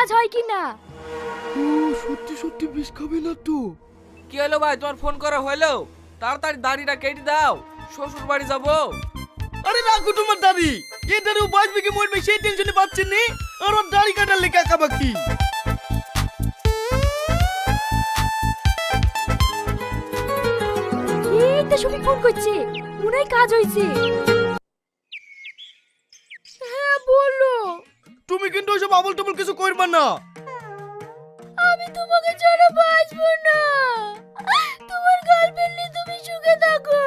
কাজ হয় কি না। ও সত্যি সত্যি বিষ খাবে না তো? কি হলো ভাই, তোমার ফোন করা হলো? তাড়াতাড়ি দাড়িটা কেটে দাও, শ্বশুর বাড়ি যাবো। আরে রাখো তোমার দাড়ি, এই দাড়ি ও বাঁচবে কি মরবে সেই টেনশনে পাচ্ছেন নি, আর ওর দাড়ি কাটার লেগে একা বাকি। এই তো সুমি ফোন করছে, মনে হয় কাজ হয়েছে। হ্যাঁ বলো। তুমি কিন্তু ওইসব আবল টাবল কিছু করবা না। আমি তোমাকে ছাড়া বাঁচবো না। তোমার গার্লফ্রেন্ড নিয়ে তুমি সুখে থাকো।